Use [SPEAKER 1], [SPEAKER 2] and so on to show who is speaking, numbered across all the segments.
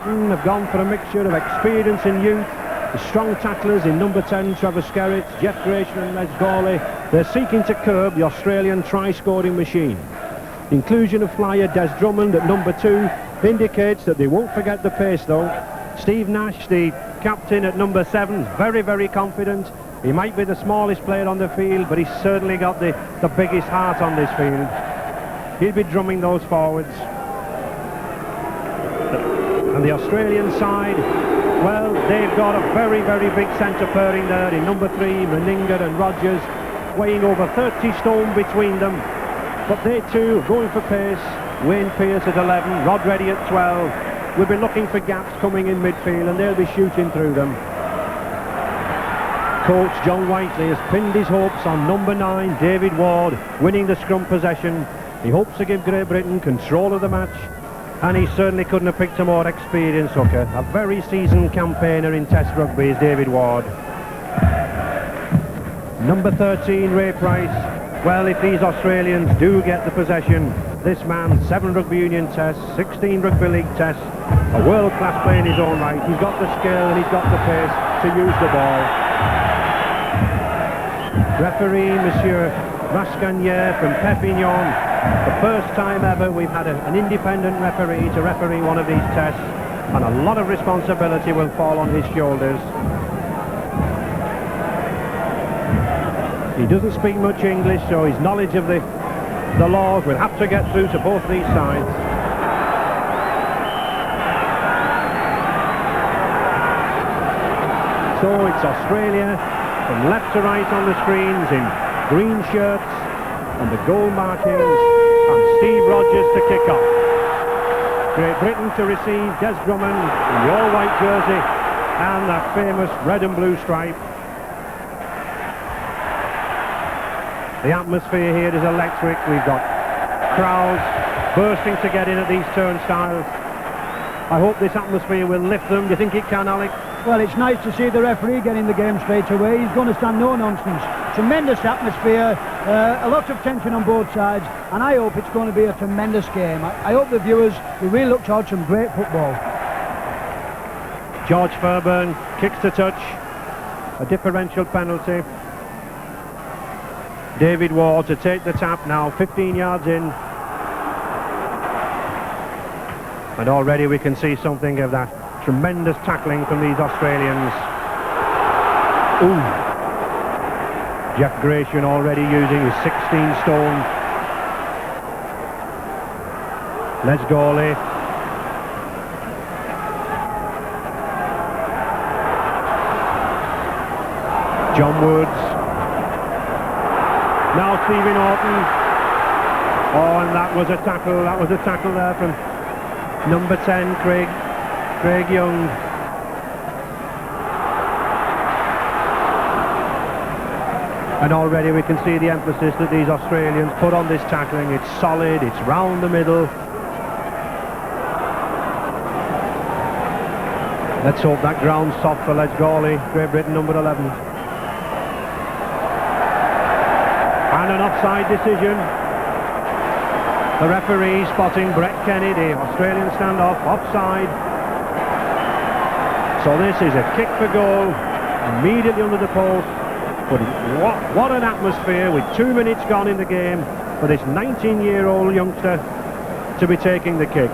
[SPEAKER 1] Britain have gone for a mixture of experience and youth. The strong tacklers in number 10, Trevor Skerritt, Jeff Gresham and Les Gawley. They're seeking to curb the Australian try-scoring machine. The inclusion of flyer Des Drummond at number 2 indicates that they won't forget the pace though. Steve Nash, the captain at number 7, is very, very confident. He might be the smallest player on the field, but he's certainly got the biggest heart on this field. He'll be drumming those forwards. And the Australian side, well, they've got a very, very big centre pairing there in number 3, Meninga and Rogers, weighing over 30 stone between them. But they too are going for pace. Wayne Pearce at 11, Rod Reddy at 12. We'll be looking for gaps coming in midfield and they'll be shooting through them. Coach John Whiteley has pinned his hopes on number 9, David Ward, winning the scrum possession. He hopes to give Great Britain control of the match, and he certainly couldn't have picked a more experienced hooker. A very seasoned campaigner in Test rugby is David Ward. Number 13, Ray Price. Well, if these Australians do get the possession, this man, 7 rugby union tests, 16 rugby league tests, a world-class player in his own right. He's got the skill and he's got the pace to use the ball. Referee, Monsieur Rascagnier from Perpignan. The first time ever we've had an independent referee to referee one of these tests, and a lot of responsibility will fall on his shoulders. He doesn't speak much English, so his knowledge of the laws will have to get through to both these sides. So it's Australia from left to right on the screens in green shirts and the goal markings, and Steve Rogers to kick off. Great Britain to receive Des Drummond in the all-white jersey and that famous red and blue stripe. The atmosphere here is electric. We've got crowds bursting to get in at these turnstiles. I hope this atmosphere will lift them. Do you think it can, Alec?
[SPEAKER 2] Well, it's nice to see the referee getting the game straight away. He's going to stand no nonsense. Tremendous atmosphere, a lot of tension on both sides, and I hope it's going to be a tremendous game. I hope the viewers will really look towards some great football.
[SPEAKER 1] George Fairburn kicks to touch, a differential penalty. David Ward to take the tap now, 15 yards in. And already we can see something of that tremendous tackling from these Australians. Ooh. Jeff Gresham already using his 16 stone. Les Gawley. John Woods. Now Stephen Orton. Oh, and that was a tackle there from number 10, Craig Young. And already we can see the emphasis that these Australians put on this tackling. It's solid, it's round the middle. Let's hope that ground's soft for Les Gawley, Great Britain number 11. And an offside decision. The referee spotting Brett Kenny, the Australian standoff, offside. So this is a kick for goal, immediately under the post. But what an atmosphere with 2 minutes gone in the game for this 19-year-old youngster to be taking the kick.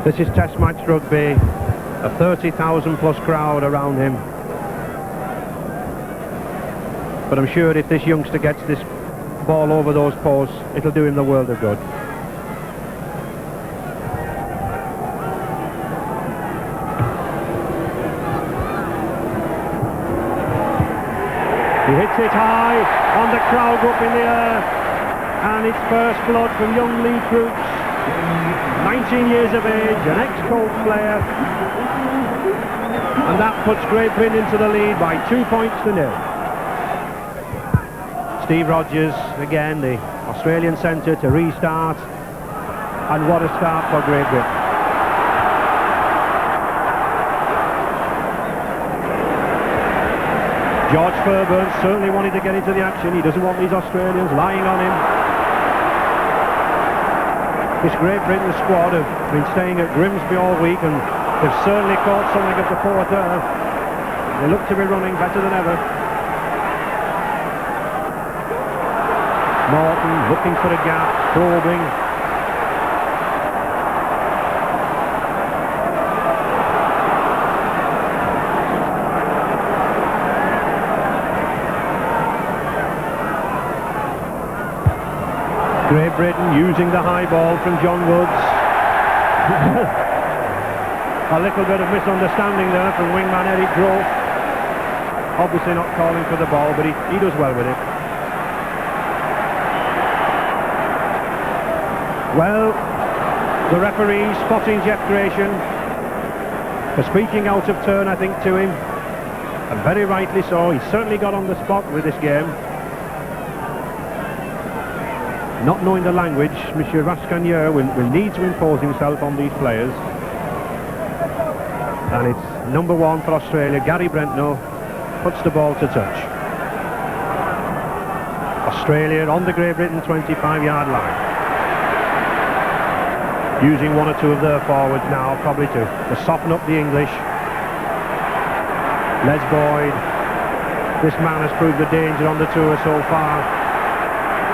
[SPEAKER 1] This is Test match rugby, a 30,000 plus crowd around him. But I'm sure if this youngster gets this ball over those posts, it'll do him the world of good. He hits it high, and the crowd up in the air, and it's first blood from young Lee Crooks, 19 years of age, an ex-Colts player, and that puts Great Britain into the lead by 2 points to 0. Steve Rogers, again, the Australian centre to restart, and what a start for Great Britain. George Fairburn certainly wanted to get into the action. He doesn't want these Australians lying on him. This Great Britain squad have been staying at Grimsby all week, and they've certainly caught something of the Port Earth. They look to be running better than ever. Norton looking for a gap, probing. Great Britain using the high ball from John Woods. A little bit of misunderstanding there from wingman Eric Grove. Obviously not calling for the ball, but he does well with it. Well, the referee spotting Jeff Gratian for speaking out of turn, I think, to him, and very rightly so. He certainly got on the spot with this game. Not knowing the language, Monsieur Rascagneur will need to impose himself on these players. And it's number 1 for Australia, Gary Brentno, puts the ball to touch. Australia on the Great Britain 25-yard line. Using 1 or 2 of their forwards now, probably to soften up the English. Les Boyd. This man has proved the danger on the tour so far.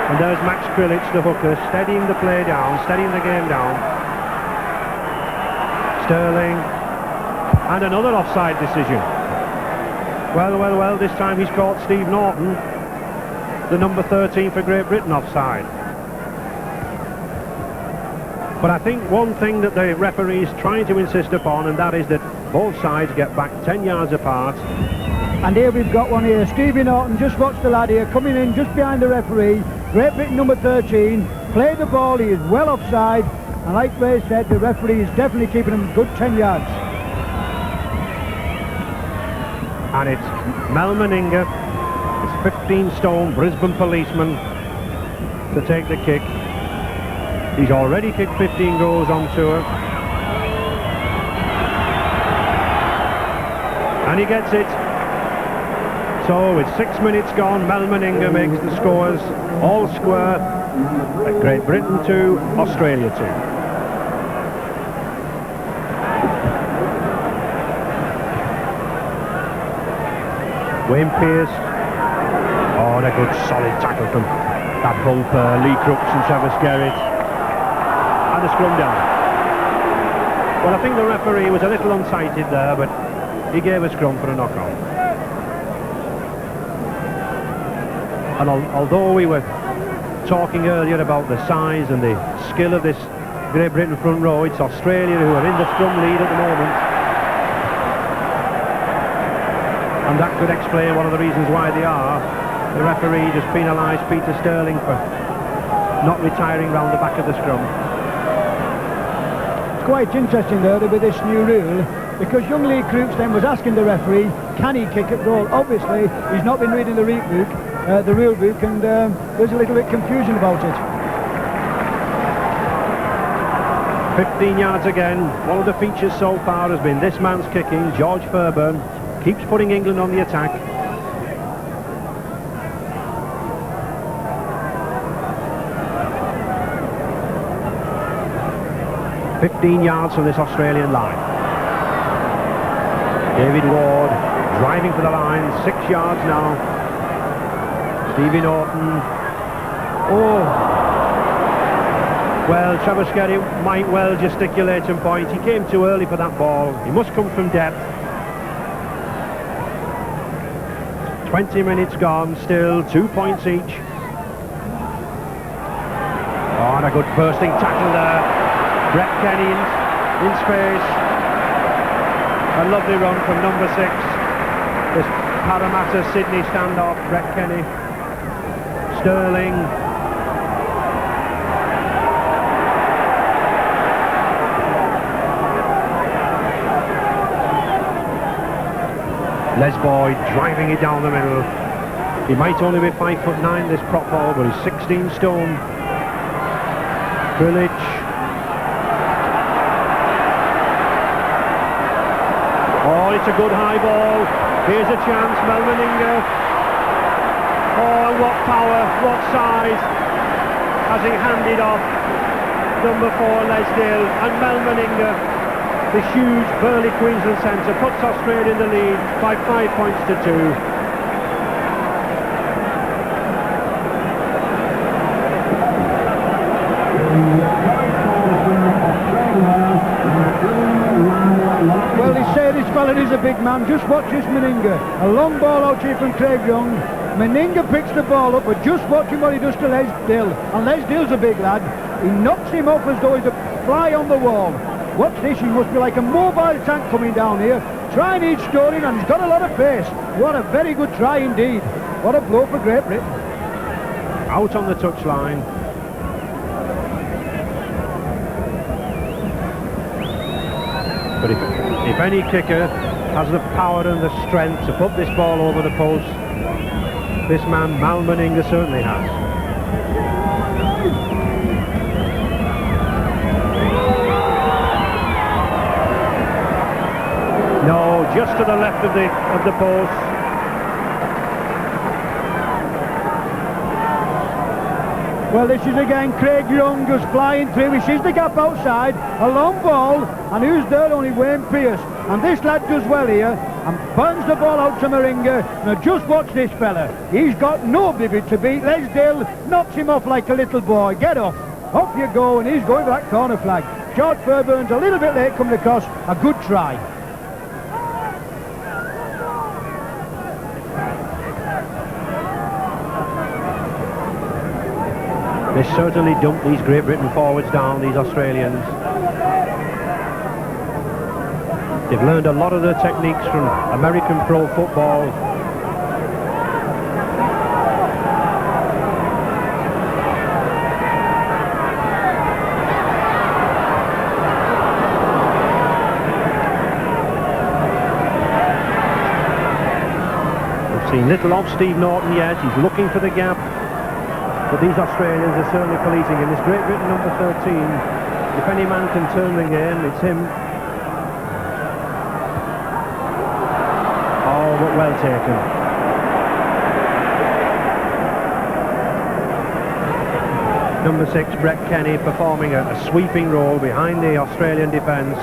[SPEAKER 1] And there's Max Krilic, the hooker, steadying the play down, steadying the game down. Sterling. And another offside decision. Well, this time he's caught Steve Norton, the number 13 for Great Britain, offside. But I think one thing that the referee is trying to insist upon, and that is that both sides get back 10 yards apart.
[SPEAKER 2] And here we've got one here. Stevie Norton, just watch the lad here, coming in just behind the referee. Great Britain number 13, play the ball, he is well offside. And like Ray said, the referee is definitely keeping him good 10 yards.
[SPEAKER 1] And it's Mel Meninga, this 15-stone Brisbane policeman, to take the kick. He's already kicked 15 goals on tour. And he gets it. So with 6 minutes gone, Mel Meninga makes the scores all square at Great Britain 2, Australia 2. Wayne Pearce. Oh, and a good solid tackle from that bumper, Lee Crooks and Trevor Skerritt. And the scrum down. Well, I think the referee was a little unsighted there, but he gave a scrum for a knock-on. And although we were talking earlier about the size and the skill of this Great Britain front row, it's Australia who are in the scrum lead at the moment. And that could explain one of the reasons why they are. The referee just penalised Peter Sterling for not retiring round the back of the scrum.
[SPEAKER 2] It's quite interesting though with this new rule, because young Lee Crooks then was asking the referee, can he kick at goal? Obviously, he's not been reading the rule book, and there's a little bit confusion about it. 15 yards again. One of the features so far has been this man's kicking. George Fairburn keeps putting England on the attack. "15 yards from this Australian line. David Ward driving for the line, 6 yards now. Stevie Norton. Oh! Well, Trevor Skerritt might well gesticulate and point. He came too early for that ball. He must come from depth. 20 minutes gone, still 2 points each. Oh, and a good bursting tackle there. Brett Kenny in space. A lovely run from number 6. This Parramatta-Sydney standoff, Brett Kenny. Sterling. Les Boyd driving it down the middle. He might only be 5'9", this prop ball, but he's 16 stone. Krilic. Oh, it's a good high ball.
[SPEAKER 1] Here's a chance, Melmaninga. Oh, and what power, what size, as he handed off number 4, Lesdale, and Melmaninga, the huge burly Queensland centre, puts Australia in the lead by 5 points to 2.
[SPEAKER 2] Well, they say this fella is a big man. Just watch this Meninga. A long ball out here from Craig Young. Meninga picks the ball up, but just watch him what he does to Lesdale. And Lesdale's a big lad. He knocks him off as though he's a fly on the wall. Watch this, he must be like a mobile tank coming down here, trying each story, and he's got a lot of pace. What a very good try indeed. What a blow for Great Britain.
[SPEAKER 1] Out on the touchline. But if any kicker has the power and the strength to put this ball over the post, this man, Melmaninga, certainly has. No, just to the left of the post.
[SPEAKER 2] Well, this is again Craig Young just flying through. He sees the gap outside, a long ball, and who's there? Only Wayne Pearce. And this lad does well here and burns the ball out to Meninga. Now just watch this fella. He's got nobody to beat. Lesdale knocks him off like a little boy. Get off. Off you go, and he's going for that corner flag. George Fairburn's a little bit late coming across. A good try.
[SPEAKER 1] They certainly dump these Great Britain forwards down, these Australians. They've learned a lot of their techniques from American pro football. We've seen little of Steve Norton yet. He's looking for the gap. But these Australians are certainly policing him. This Great Britain number 13, if any man can turn the game, it's him. Oh, but well taken. Number 6, Brett Kenny, performing a sweeping role behind the Australian defence.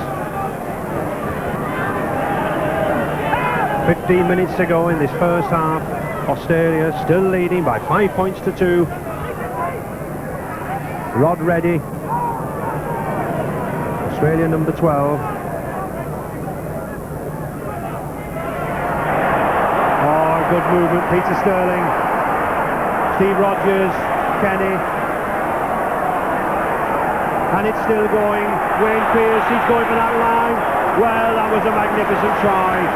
[SPEAKER 1] 15 minutes to go in this first half. Australia still leading by 5 points to 2. Rod Reddy, Australia number 12. Oh, good movement, Peter Sterling, Steve Rogers, Kenny, and it's still going. Wayne Pearce, he's going for that line. Well, that was a magnificent try.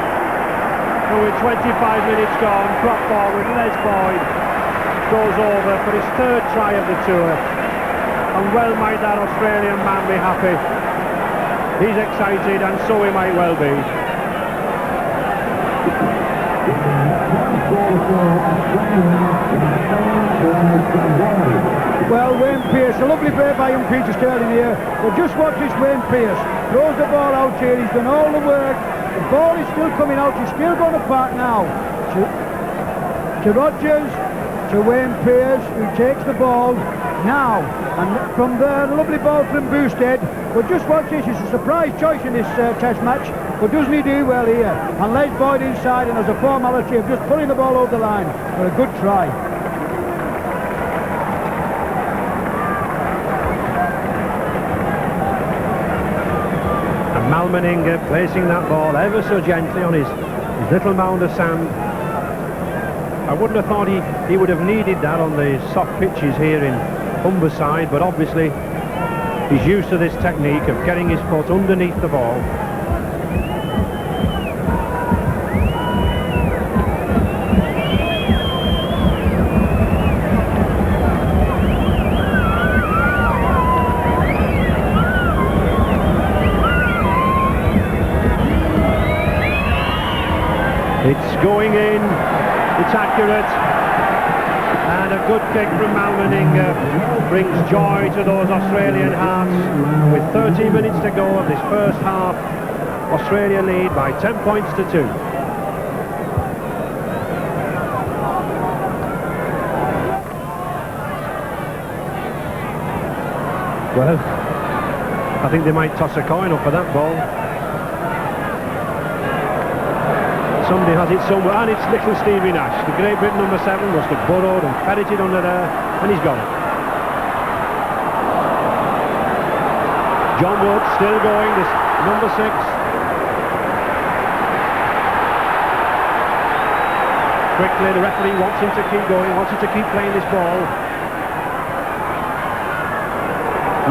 [SPEAKER 1] And with 25 minutes gone, prop forward, Les Boyd goes over for his 3rd try of the tour. And well might that Australian man be happy. He's excited, and so he might well be.
[SPEAKER 2] Well, Wayne Pearce, a lovely play by young Peter Sterling here. But just watch this Wayne Pearce. Throws the ball out here, he's done all the work. The ball is still coming out, he's still going to park now. To Rogers, to Wayne Pearce, who takes the ball now. And from there, a lovely ball from Boosted. But just watch this, it's a surprise choice in this test match. But doesn't he do well here? And Les Boyd inside, and as a formality of just pulling the ball over the line for a good try. And
[SPEAKER 1] Melmaninga placing that ball ever so gently on his little mound of sand. I wouldn't have thought he would have needed that on the soft pitches here in Humberside, but obviously he's used to this technique of getting his foot underneath the ball. It's going in, it's accurate, and a good kick from Melmaninga brings joy to those Australian hearts. With 13 minutes to go of this first half, Australia lead by 10 points to 2. Well, I think they might toss a coin up for that ball. Somebody has it somewhere, and it's little Stevie Nash. The Great Britain number 7 must have burrowed and ferreted under there, and he's got it. John Wood still going, this number 6. Quickly, the referee wants him to keep going, wants him to keep playing this ball.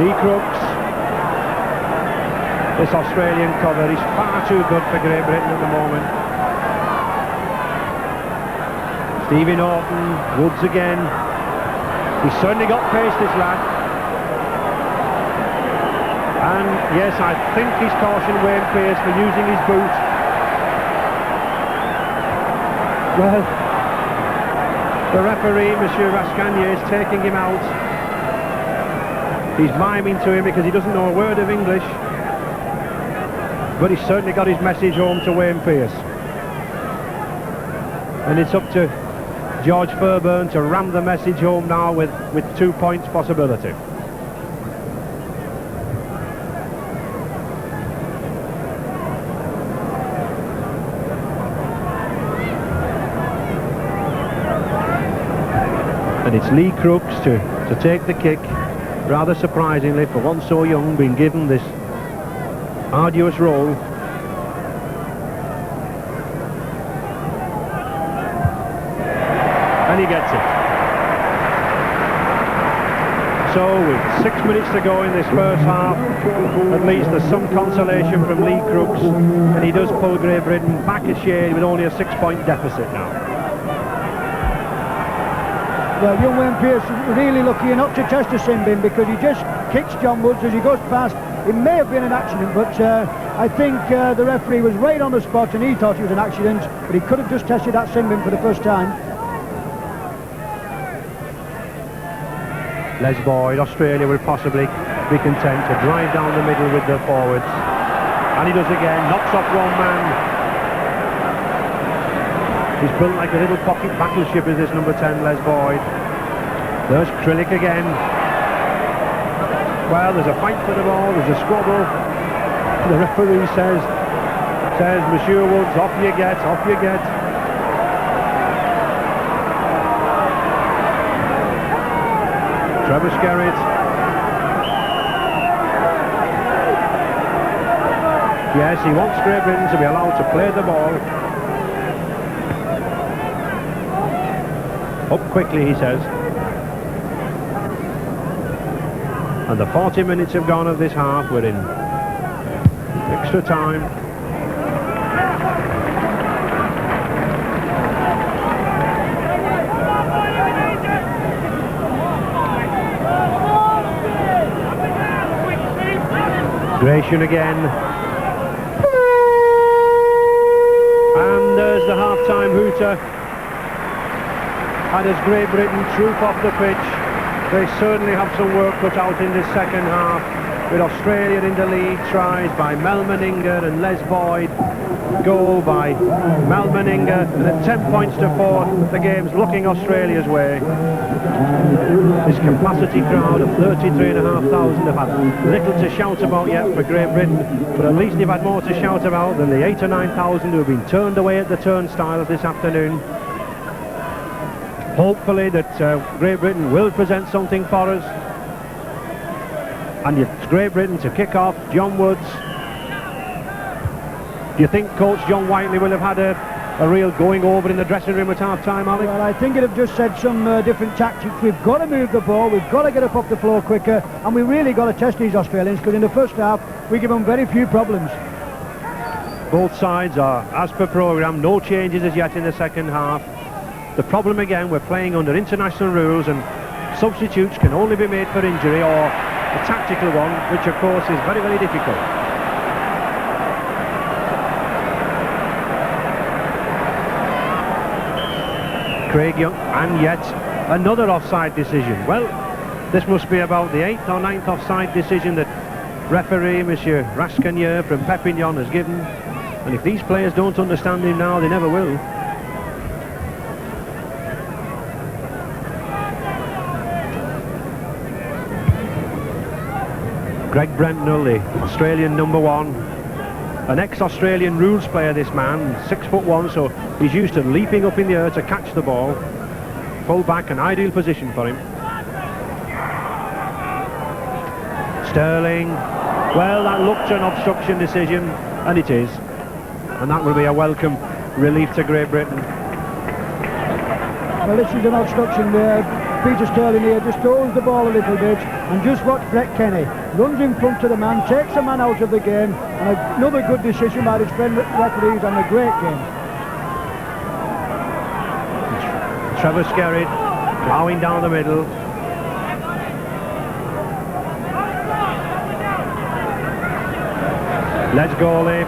[SPEAKER 1] Lee Crooks. This Australian cover is far too good for Great Britain at the moment. Stevie Norton, Woods again. He's certainly got pace, this lad. And yes, I think he's cautioned Wayne Pearce for using his boot. Well, the referee, Monsieur Rascagnier, is taking him out. He's miming to him because he doesn't know a word of English. But he's certainly got his message home to Wayne Pearce. And it's up to George Fairbairn to ram the message home now with 2 points possibility. And it's Lee Crooks to take the kick, rather surprisingly for one so young, being given this arduous role. And he gets it. So with 6 minutes to go in this first half, at least there's some consolation from Lee Crooks, and he does pull Great Britain back a shade with only a 6-point deficit now.
[SPEAKER 2] Well, young Wayne Pearce really lucky not to test a sin bin, because he just kicks John Woods as he goes past. It may have been an accident, but I think the referee was right on the spot and he thought it was an accident, but he could have just tested that sin bin for the first time.
[SPEAKER 1] Les Boyd, Australia will possibly be content to drive down the middle with their forwards. And he does again, knocks off one man. He's built like a little pocket battleship, is this number 10, Les Boyd. There's Krillick again. Well, there's a fight for the ball, there's a squabble. The referee says, Monsieur Woods, off you get, off you get. Trevor Skerritt. Yes, he wants Great Britain to be allowed to play the ball. Up quickly, he says. And the 40 minutes have gone of this half. We're in extra time. Gratian again. And there's the half-time hooter. And as Great Britain troop off the pitch, they certainly have some work cut out in this second half, with Australia in the lead. Tries by Mel Meninga and Les Boyd, goal by Mel Meninga, and at 10 points to 4, the game's looking Australia's way. This capacity crowd of 33,500 have had little to shout about yet for Great Britain, but at least they've had more to shout about than the 8,000 or 9,000 who have been turned away at the turnstiles this afternoon. Hopefully that Great Britain will present something for us. And it's Great Britain to kick off. John Woods. Do you think Coach John Whiteley will have had a real going over in the dressing room at half-time, Alex?
[SPEAKER 2] Well, I think he'd have just said some different tactics. We've got to move the ball, we've got to get up off the floor quicker, and we really got to test these Australians, because in the first half we give them very few problems.
[SPEAKER 1] Both sides are as per programme, no changes as yet in the second half. The problem again, we're playing under international rules, and substitutes can only be made for injury or a tactical one, which of course is very, very difficult. Craig Young, and yet another offside decision. Well, this must be about the 8th or 9th offside decision that referee Monsieur Rascagnier from Perpignan has given, and if these players don't understand him now, they never will. Greg Brentnell, the Australian #1. An ex-Australian rules player, this man, 6'1", so he's used to leaping up in the air to catch the ball. Full back, an ideal position for him. Sterling, well, that looked an obstruction decision, and it is. And that will be a welcome relief to Great Britain.
[SPEAKER 2] Well, this is an obstruction there. Peter Sterling here just holds the ball a little bit, and just watch Brett Kenny. Runs in front of the man, takes the man out of the game, and another good decision by his friend referees and a great game.
[SPEAKER 1] Trevor Skerritt plowing down the middle. Let's goalie.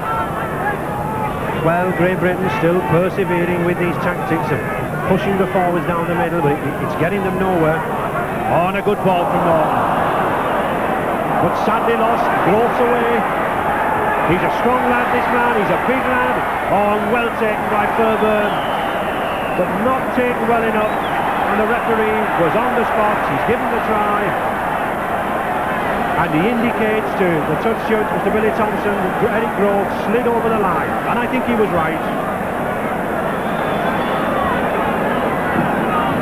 [SPEAKER 1] Well, Great Britain still persevering with these tactics of pushing the forwards down the middle, but it's getting them nowhere. Oh, and a good ball from Norton. But sadly lost, Groves away. He's a strong lad, this man, he's a big lad. Oh, and well taken by Fairbairn, but not taken well enough. And the referee was on the spot, he's given the try. And he indicates to the touch judge, Mr. Billy Thompson, that Eric Groves slid over the line. And I think he was right.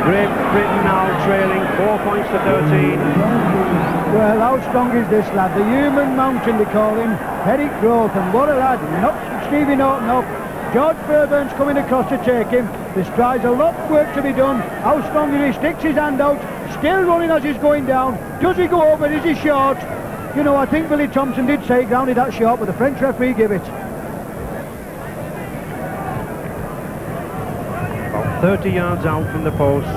[SPEAKER 1] Great Britain now trailing 4 points to 13.
[SPEAKER 2] Well, how strong is this lad? The human mountain, they call him, Eric Groves, and what a lad. Not Stevie Norton up. George Fairburn's coming across to take him. This tries a lot of work to be done. How strong is he? Sticks his hand out, still running as he's going down. Does he go over? Is he short? You know, I think Billy Thompson did say he grounded that short, but the French referee gave it.
[SPEAKER 1] About 30 yards out from the post.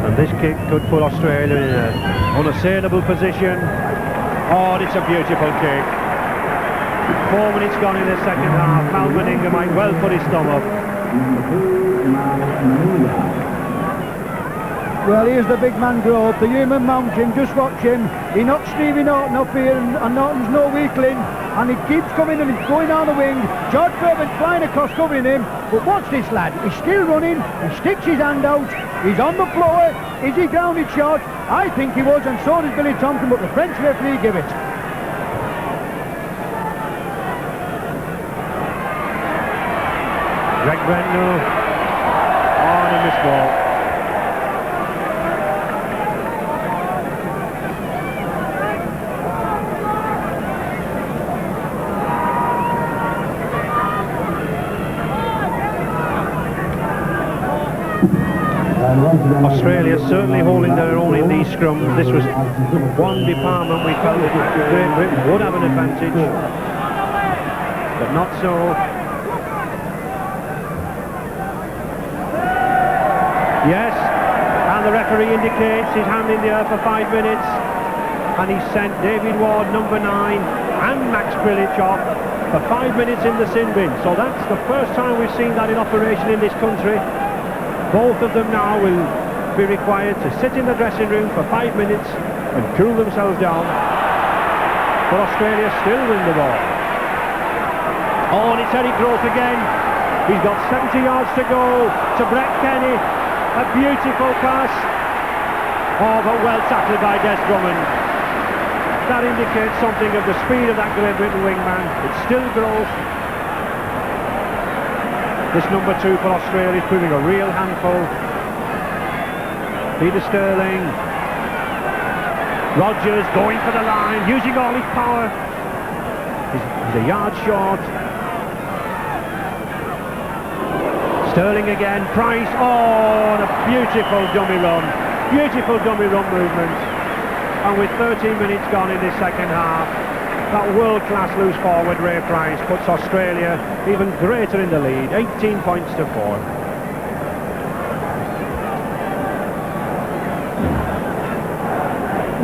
[SPEAKER 1] And this kick could put Australia in an unassailable position. Oh, it's a beautiful kick. 4 minutes gone in the second half. Mal Meninga might well put his thumb up.
[SPEAKER 2] Well, here's the big man Grove, the human mountain. Just watch him. He knocks Stevie Norton up here, and Norton's no weakling. And he keeps coming and he's going down the wing. George Fairbairn's flying across covering him. But watch this lad. He's still running. He sticks his hand out. He's on the floor. Is he grounded short? I think he was, and so does Billy Thompson, but the French referee give it.
[SPEAKER 1] Greg Brentnell on a missed ball. Australia certainly holding their own in these scrums. This was one department we felt that Great Britain would have an advantage, but not so. Yes, and the referee indicates his hand in the air for 5 minutes, and he sent David Ward, number 9, and Max Krilich off for 5 minutes in the sin bin. So that's the first time we've seen that in operation in this country. Both of them now will be required to sit in the dressing room for 5 minutes and cool themselves down. But Australia still win the ball. Oh, and it's Eric Groves again. He's got 70 yards to go to Brett Kenny. A beautiful pass. Oh, but well tackled by Des Drummond. That indicates something of the speed of that Great Britain wingman. It's still Groves. This number 2 for Australia is proving a real handful. Peter Sterling. Rogers going for the line, using all his power. He's a yard short. Sterling again, Price, oh, and a beautiful dummy run. Beautiful dummy run movement. And with 13 minutes gone in this second half, that world-class loose forward Ray Price puts Australia even greater in the lead, 18 points to 4.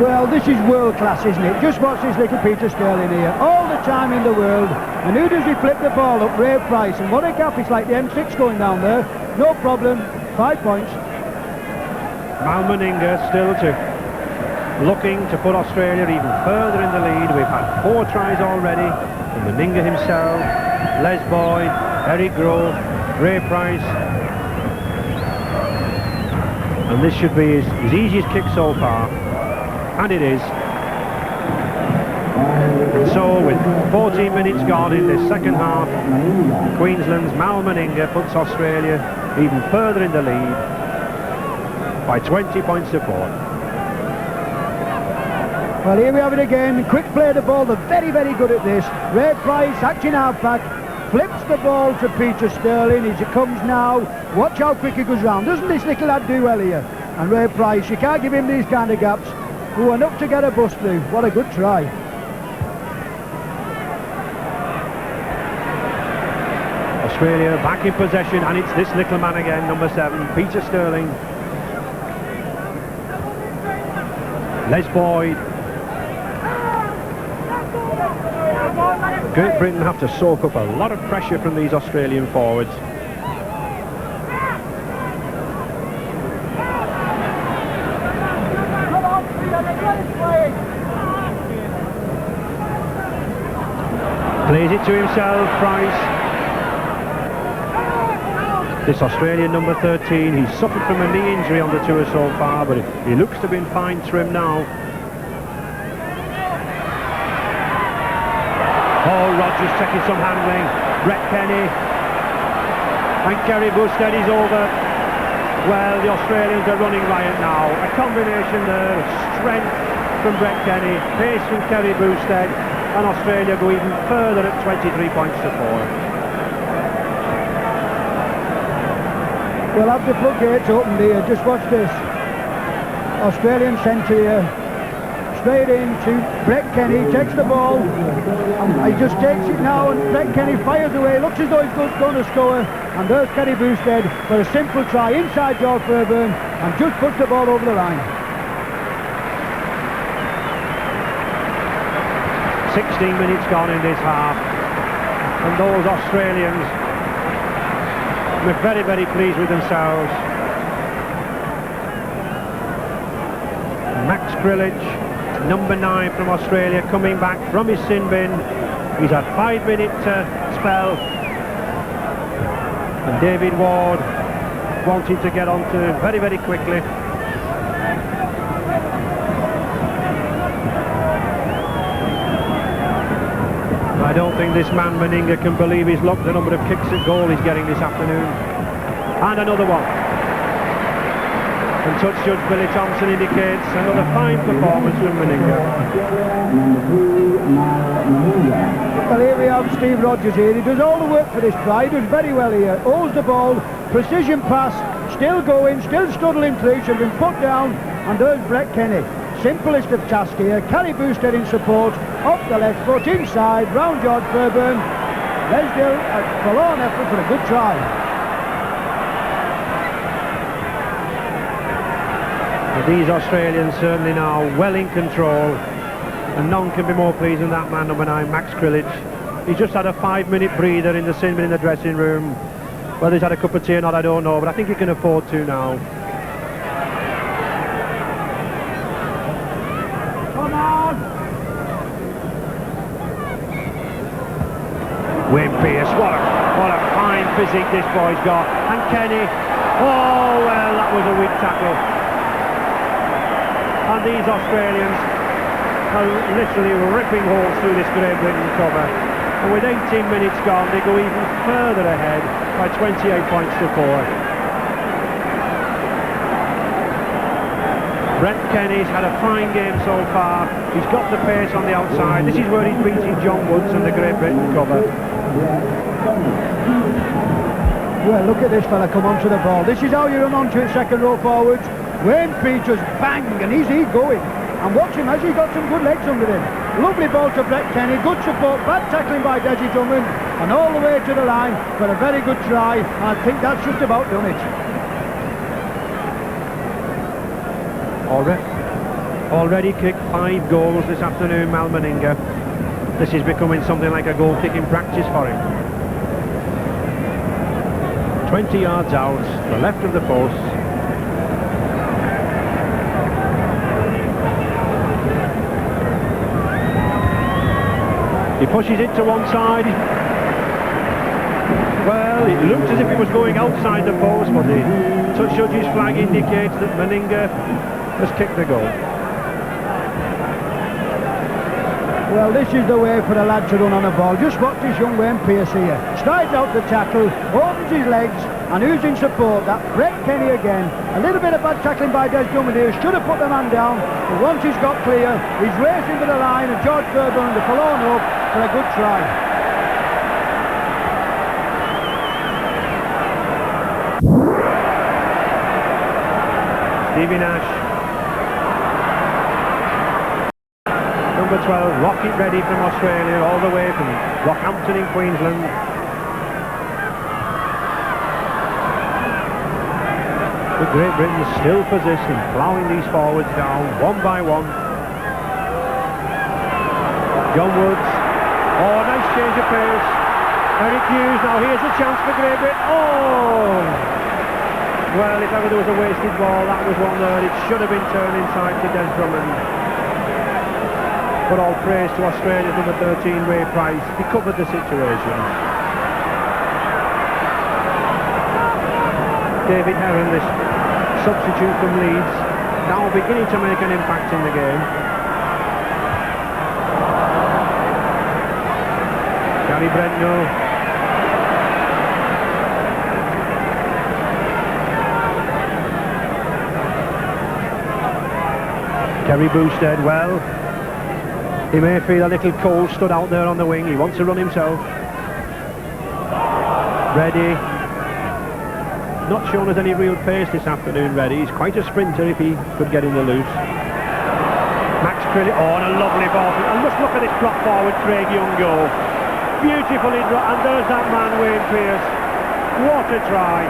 [SPEAKER 2] Well, this is world-class, isn't it? Just watch this little Peter Sterling here. All the time in the world. And who does he flip the ball up? Ray Price. And what a gap. It's like the M6 going down there. No problem. 5 points.
[SPEAKER 1] Mal Meninga still looking to put Australia even further in the lead. We've had 4 tries already from Meninga himself, Les Boyd, Eric Groves, Ray Price. And this should be his easiest kick so far. And it is. And so with 14 minutes gone in this second half, Queensland's Mal Meninga puts Australia even further in the lead by 20 points to 4.
[SPEAKER 2] Well, here we have it again. Quick play of the ball. They're very, very good at this. Ray Price, acting half-back, flips the ball to Peter Sterling as he comes now. Watch how quick he goes round. Doesn't this little lad do well here? And Ray Price, you can't give him these kind of gaps. Oh, enough to get a bust through. What a good try.
[SPEAKER 1] Australia back in possession, and it's this little man again, number 7, Peter Sterling. Les Boyd. Great Britain have to soak up a lot of pressure from these Australian forwards. Plays it to himself, Price. This Australian number 13, he's suffered from a knee injury on the tour so far, but he looks to be in fine trim now. Oh, Rogers taking some handling. Brett Kenny. And Kerry Bousted is over. Well, the Australians are running riot now. A combination there of strength from Brett Kenny, pace from Kerry Bousted, and Australia go even further at 23 points to 4.
[SPEAKER 2] We'll have the floodgates open here. Just watch this. Australian centre here. Straight into Brett Kenny, takes the ball. He just takes it now, and Brett Kenny fires away. Looks as though he's going to score. And there's Kerry Bousted for a simple try inside George Fairbairn, and just puts the ball over the line.
[SPEAKER 1] 16 minutes gone in this half, and those Australians are very, very pleased with themselves. Max Krilich, number 9 from Australia, coming back from his sin bin. He's had 5-minute spell, and David Ward wanting to get on to very, very quickly. I don't think this man Meninga can believe his luck, the number of kicks at goal he's getting this afternoon. And another one. And touch judge Billy Thompson indicates another fine performance from Meninga.
[SPEAKER 2] Well, here we have Steve Rogers here. He does all the work for this try. He does very well here. Holds the ball, precision pass, still going, still struggling through, should have been put down. And there's Brett Kenny. Simplest of tasks here. Kerry Bousted in support, off the left foot, inside, round George Fairbairn. Lesdale, a forlorn effort for a good try.
[SPEAKER 1] These Australians certainly now well in control, and none can be more pleased than that man, number 9, Max Krilich. He's just had a 5-minute breather in the sin bin in the dressing room. Whether he's had a cup of tea or not, I don't know, but I think he can afford to now.
[SPEAKER 2] Come on!
[SPEAKER 1] Wayne Pearce, what a fine physique this boy's got. And Kenny, oh well, that was a weak tackle. And these Australians are literally ripping holes through this Great Britain cover. And with 18 minutes gone, they go even further ahead by 28 points to 4. Brett Kenny's had a fine game so far. He's got the pace on the outside. This is where he's beating John Woods and the Great Britain cover.
[SPEAKER 2] Well, look at this fella come onto the ball. This is how you run onto it, second row forwards. Wayne Peters, bang, and he's going. And watch him, has he got some good legs under him. Lovely ball to Brett Kenny, good support, bad tackling by Desi Drummond, and all the way to the line for a very good try. And I think that's just about done it.
[SPEAKER 1] Already kicked 5 goals this afternoon, Mal Meninga. This is becoming something like a goal-kicking practice for him. 20 yards out, the left of the post. He pushes it to one side. Well, it looked as if it was going outside the post, but the touch judge's flag indicates that Meninga has kicked the goal.
[SPEAKER 2] Well, this is the way for the lad to run on a ball. Just watch this young Wayne Pearce here. Strides out the tackle, opens his legs, and who's in support? That Brett Kenny again. A little bit of bad tackling by Des Drummond here. Should have put the man down, but once he's got clear, he's racing for the line, and George Fairburn, the forlorn hope, for a good try.
[SPEAKER 1] Stevie Nash. Number 12, Rocket ready from Australia, all the way from Rockhampton in Queensland. But Great Britain still persisting, ploughing these forwards down, one by one. John Woods. Oh, nice change of pace. Eric Hughes, now here's a chance for Great Britain. Oh! Well, if ever there was a wasted ball, that was one there. It should have been turned inside to Des Drummond. But all praise to Australia's number 13, Ray Price. He covered the situation. David Heron, this substitute from Leeds, now beginning to make an impact in the game. Gary Brentno. Kerry Boosted, well, he may feel a little cold stood out there on the wing. He wants to run himself. Reddy. Not shown us any real pace this afternoon, Reddy. He's quite a sprinter if he could get in the loose. Max Crilly, oh, and a lovely ball. And just look at this drop forward, Craig Young goal. Beautifully dropped, and there's that man, Wayne Pearce. What a try.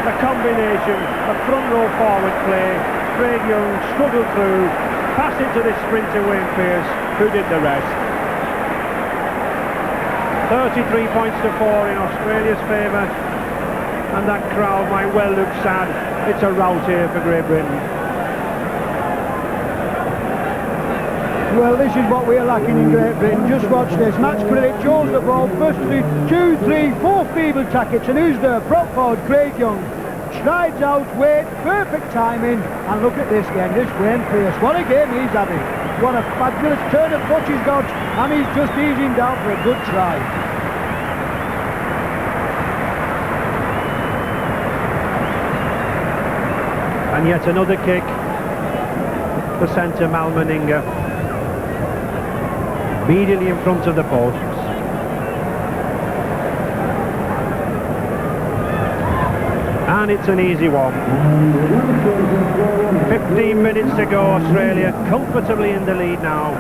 [SPEAKER 1] The combination, the front row forward play. Craig Young struggled through, passed it to this sprinter Wayne Pearce, who did the rest. 33 points to 4 in Australia's favour, and that crowd might well look sad. It's a rout here for Great Britain.
[SPEAKER 2] Well, this is what we're lacking in Great Britain. Just watch this. Max Crilly chose the ball. Firstly, 2, 3, 4 feeble tackets, and who's there? Prop forward Craig Young. Strides out, wait, perfect timing, and look at this again, this Wayne Pearce. What a game he's having. What a fabulous turn of foot he's got, and he's just easing down for a good try.
[SPEAKER 1] And yet another kick for centre Mal Meninga. Immediately in front of the posts. And it's an easy one. 15 minutes to go, Australia comfortably in the lead now.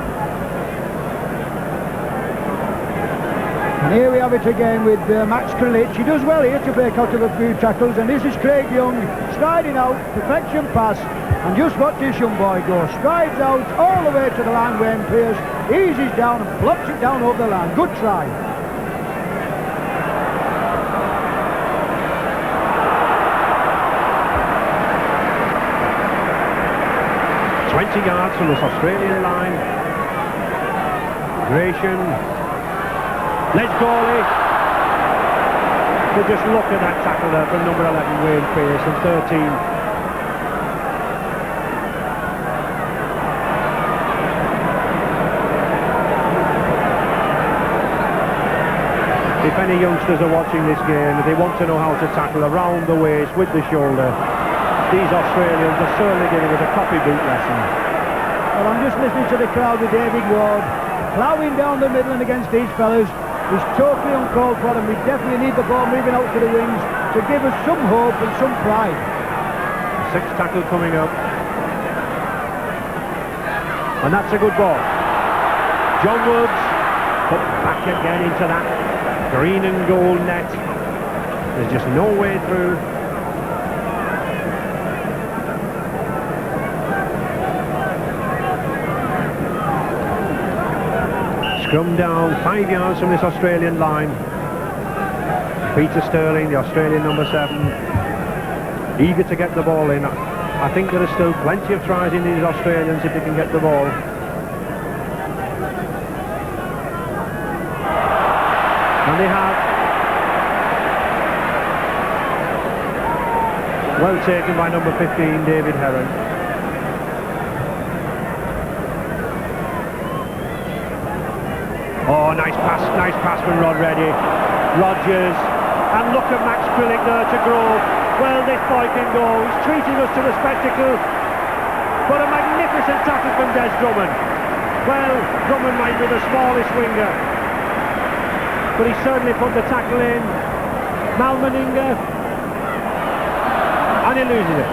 [SPEAKER 2] And here we have it again with Max Crilly. He does well here to break out of a few tackles, and this is Craig Young striding out, perfection pass, and just watch this young boy go. Strides out all the way to the line, Wayne Pearce, eases down and plops it down over the line. Good try.
[SPEAKER 1] Yards from this Australian line. Gratian. Let's goalie. But just look at that tackle there from number 11 Wayne Pearce and 13. If any youngsters are watching this game, if they want to know how to tackle around the waist with the shoulder, these Australians are certainly giving us a copybook lesson.
[SPEAKER 2] Well, I'm just listening to the crowd with David Ward, ploughing down the middle and against these fellas. It's totally uncalled for, and we definitely need the ball moving out to the wings to give us some hope and some pride.
[SPEAKER 1] Sixth tackle coming up. And that's a good ball. John Woods put back again into that green and gold net. There's just no way through. Scrum down 5 yards from this Australian line. Peter Sterling, the Australian number 7, eager to get the ball in. I think there are still plenty of tries in these Australians if they can get the ball. And they have. Well taken by number 15, David Heron. Oh, nice pass from Rod Reddy. Rogers, and look at Max Krillick there to Grove. Well, this boy can go. He's treating us to a spectacle. But a magnificent tackle from Des Drummond. Well, Drummond might be the smallest winger, but he certainly put the tackle in. Malmeninga, and he loses it.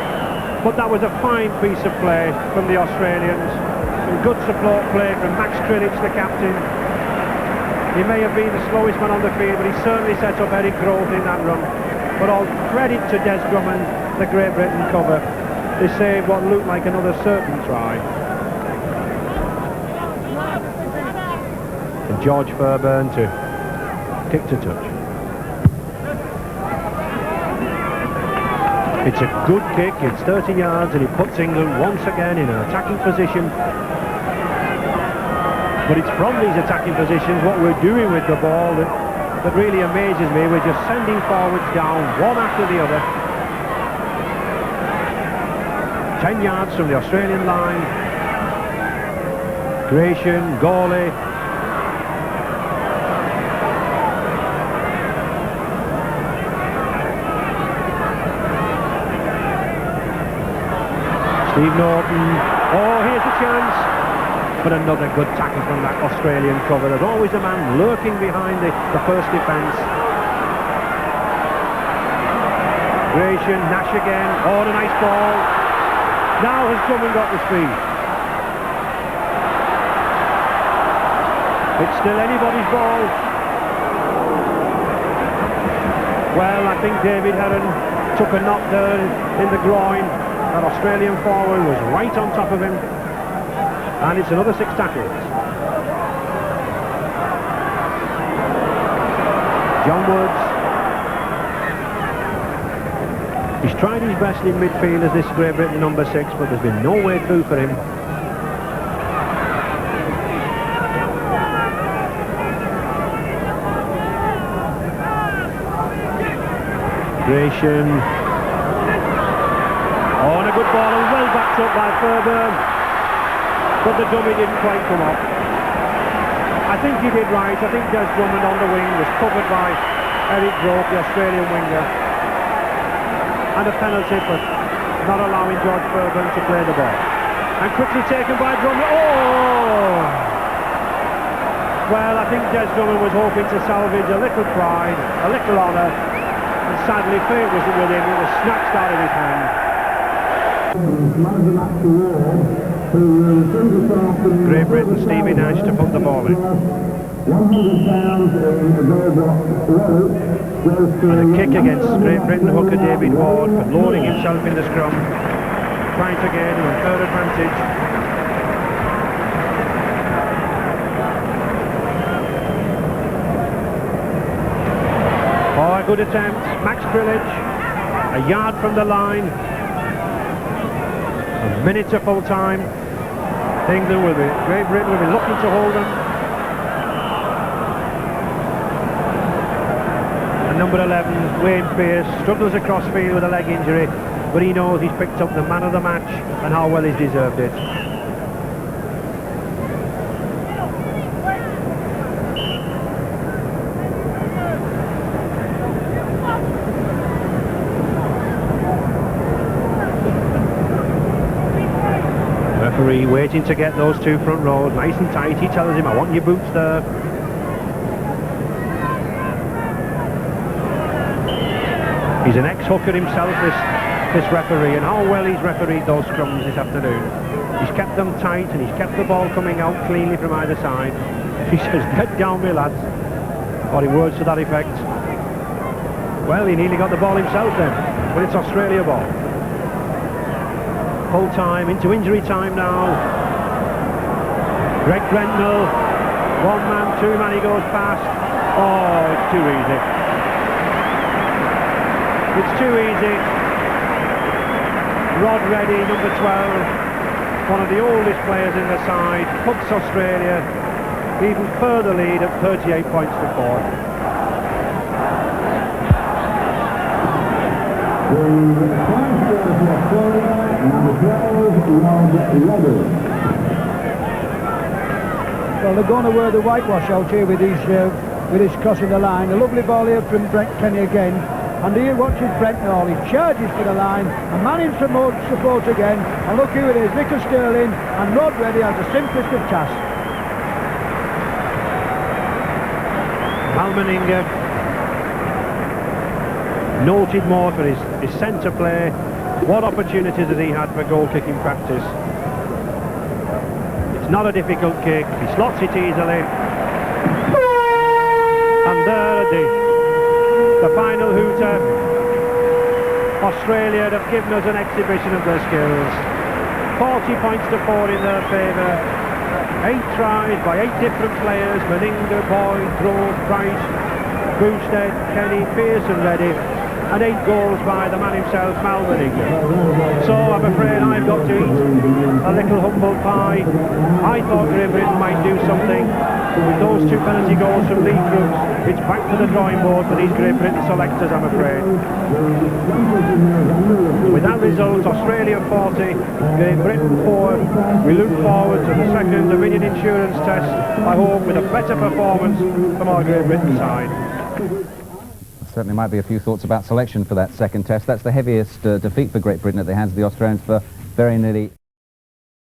[SPEAKER 1] But that was a fine piece of play from the Australians. Some good support play from Max Krillick, the captain. He may have been the slowest man on the field, but he certainly set up Eric Grove in that run. But all credit to Des Drummond, the Great Britain cover. They saved what looked like another certain try. And George Fairbairn to kick to touch. It's a good kick, it's 30 yards, and it puts England once again in an attacking position. But it's from these attacking positions, what we're doing with the ball, that really amazes me. We're just sending forwards down, one after the other. 10 yards from the Australian line. Gratian, Gawley. Steve Norton. Oh, here's the chance. But another good tackle from that Australian cover. There's always a man lurking behind the first defence. Gratian, Nash again. Oh, a nice ball. Now has Drummond got the speed. It's still anybody's ball. Well, I think David Heron took a knock there in the groin. That Australian forward was right on top of him. And it's another 6 tackles. John Woods. He's tried his best in midfield as this Great Britain number 6, but there's been no way through for him. Gratian. Oh, and a good ball, and well backed up by Fairbairn. But the dummy didn't quite come off. I think he did right. I think Des Drummond on the wing was covered by Eric Grove, the Australian winger. And a penalty for not allowing George Fairbairn to play the ball. And quickly taken by Drummond. Oh! Well, I think Des Drummond was hoping to salvage a little pride, a little honour. And sadly, fate was with him. It was snatched out of his hand. Great Britain, Stevie Nash to put the ball in. And a kick against Great Britain hooker David Ward for lowering himself in the scrum, trying to gain an unfair advantage. Oh, a good attempt. Max Krillick, a yard from the line. A minute to full time. England will be, Great Britain will be looking to hold them. And number 11, Wayne Pearce, struggles across field with a leg injury, but he knows he's picked up the man of the match and how well he's deserved it. Referee waiting to get those 2 front rows nice and tight. He tells him, I want your boots there. He's an ex-hooker himself, this referee, and how well he's refereed those scrums this afternoon. He's kept them tight and he's kept the ball coming out cleanly from either side. He says, get down me lads, or in words to that effect. Well, he nearly got the ball himself then, but it's Australia ball. Full time, into injury time now. Greg Brentnell, 1 man, 2 man, he goes past. Oh, it's too easy. It's too easy. Rod Reddy, number 12, one of the oldest players in the side, puts Australia even further lead at 38 points to 4.
[SPEAKER 2] Well, they're going to wear the whitewash out here with his crossing the line. A lovely ball here from Brent Kenny again. And here watches Brent now. He charges for the line. A man in support again. And look who it is, Vickers Sterling. And Rod Reddy has the simplest of tasks.
[SPEAKER 1] Almenninger, noted more for his centre play. What opportunities has he had for goal-kicking practice? It's not a difficult kick. He slots it easily. And there the final hooter. Australia have given us an exhibition of their skills. 40 points to 4 in their favour. 8 tries by 8 different players: Meninga, Boyd, Grove, Price, Boosted, Kenny, Pearson, Reddy, and 8 goals by the man himself, Mal Meninga. So I'm afraid I've got to eat a little humble pie. I thought Great Britain might do something. With those 2 penalty goals from Lee Crooks, it's back to the drawing board for these Great Britain selectors, I'm afraid. With that result, Australia 40, Great Britain 4. We look forward to the second Dominion Insurance Test, I hope with a better performance from our Great Britain side.
[SPEAKER 3] Certainly might be a few thoughts about selection for that second test. That's the heaviest defeat for Great Britain at the hands of the Australians for very nearly